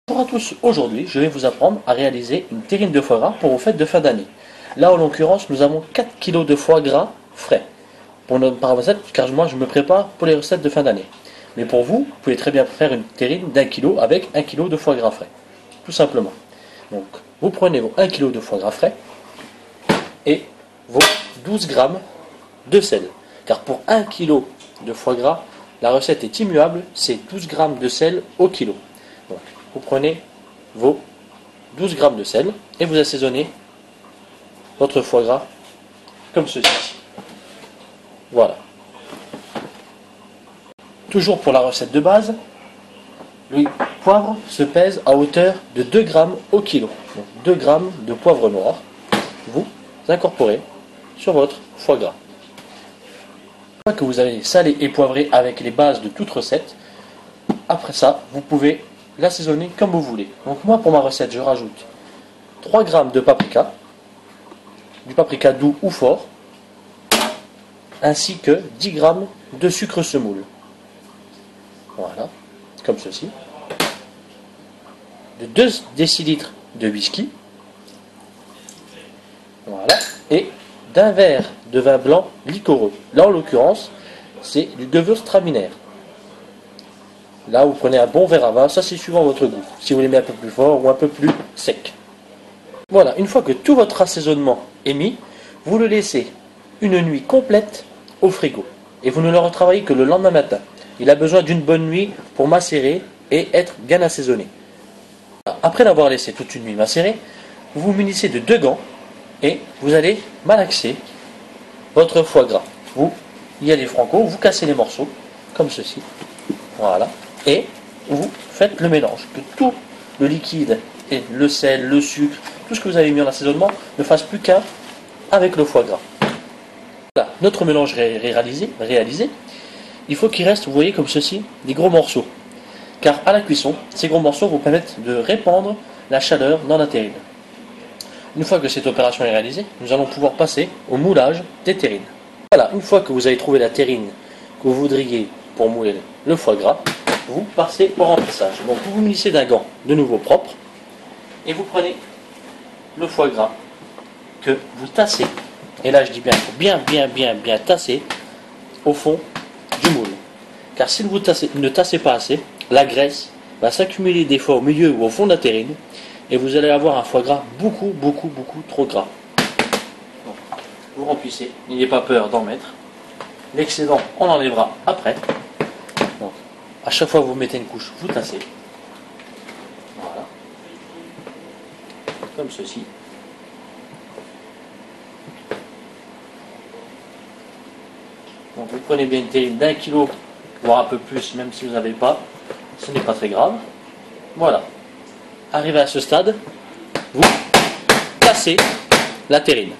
Bonjour à tous, aujourd'hui je vais vous apprendre à réaliser une terrine de foie gras pour vos fêtes de fin d'année. Là en l'occurrence nous avons 4 kg de foie gras frais pour notre recette, car moi je me prépare pour les recettes de fin d'année. Mais pour vous, vous pouvez très bien faire une terrine d'1 kg avec 1 kg de foie gras frais, tout simplement. Donc vous prenez vos 1 kg de foie gras frais et vos 12 g de sel, car pour 1 kg de foie gras, la recette est immuable, c'est 12 g de sel au kilo. Donc, vous prenez vos 12 g de sel et vous assaisonnez votre foie gras comme ceci. Voilà. Toujours pour la recette de base, le poivre se pèse à hauteur de 2 g au kilo. Donc 2 g de poivre noir, vous incorporez sur votre foie gras. Une fois que vous avez salé et poivré avec les bases de toute recette, après ça, vous pouvez l'assaisonner comme vous voulez. Donc moi, pour ma recette, je rajoute 3 g de paprika, du paprika doux ou fort, ainsi que 10 g de sucre semoule. Voilà, comme ceci. De 2 décilitres de whisky. Voilà, et d'un verre de vin blanc liquoreux. Là, en l'occurrence, c'est du Gewürztraminer. Là, vous prenez un bon verre à vin, ça c'est suivant votre goût. Si vous l'aimez un peu plus fort ou un peu plus sec. Voilà, une fois que tout votre assaisonnement est mis, vous le laissez une nuit complète au frigo. Et vous ne le retravaillez que le lendemain matin. Il a besoin d'une bonne nuit pour macérer et être bien assaisonné. Après l'avoir laissé toute une nuit macérer, vous vous munissez de 2 gants et vous allez malaxer votre foie gras. Vous y allez franco, vous cassez les morceaux, comme ceci. Voilà. Et vous faites le mélange, que tout le liquide et le sel, le sucre, tout ce que vous avez mis en assaisonnement ne fasse plus qu'un avec le foie gras. Voilà, notre mélange réalisé, il faut qu'il reste, vous voyez comme ceci, des gros morceaux. Car à la cuisson, ces gros morceaux vous permettent de répandre la chaleur dans la terrine. Une fois que cette opération est réalisée, nous allons pouvoir passer au moulage des terrines. Voilà, une fois que vous avez trouvé la terrine que vous voudriez pour mouler le foie gras, vous passez au remplissage. Donc vous vous munissez d'un gant de nouveau propre et vous prenez le foie gras que vous tassez. Et là je dis bien, il faut bien tasser au fond du moule. Car si vous ne tassez pas assez, la graisse va s'accumuler des fois au milieu ou au fond de la terrine et vous allez avoir un foie gras beaucoup trop gras. Donc, vous remplissez, n'ayez pas peur d'en mettre. L'excédent, on enlèvera après. Donc, à chaque fois que vous mettez une couche, vous tassez. Voilà. Comme ceci. Donc, vous prenez bien une terrine d'1 kilo, voire un peu plus, même si vous n'avez pas. Ce n'est pas très grave. Voilà. Arrivé à ce stade, vous tassez la terrine.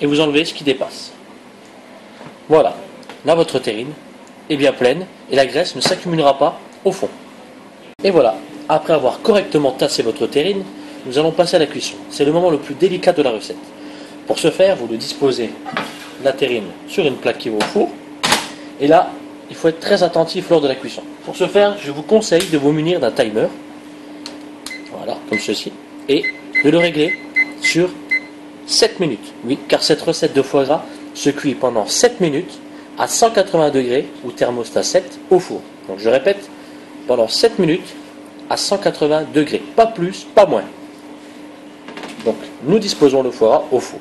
Et vous enlevez ce qui dépasse. Voilà. Là, votre terrine est bien pleine et la graisse ne s'accumulera pas au fond. Et voilà, après avoir correctement tassé votre terrine, nous allons passer à la cuisson. C'est le moment le plus délicat de la recette. Pour ce faire, vous le disposez la terrine sur une plaque qui va au four. Et là, il faut être très attentif lors de la cuisson. Pour ce faire, je vous conseille de vous munir d'un timer. Voilà, comme ceci. Et de le régler sur 7 minutes. Oui, car cette recette de foie gras se cuit pendant 7 minutes à 180 degrés ou thermostat 7 au four. Donc je répète, pendant 7 minutes à 180 degrés. Pas plus, pas moins. Donc nous disposons le foie gras au four.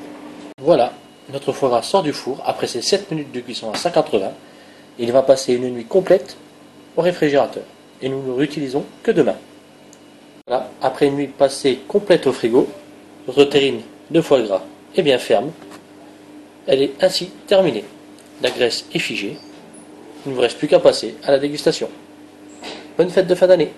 Voilà, notre foie gras sort du four après ces 7 minutes de cuisson à 180. Il va passer une nuit complète au réfrigérateur. Et nous ne le réutilisons que demain. Voilà, après une nuit passée complète au frigo, notre terrine de foie gras est bien ferme. Elle est ainsi terminée. La graisse est figée. Il ne vous reste plus qu'à passer à la dégustation. Bonne fête de fin d'année!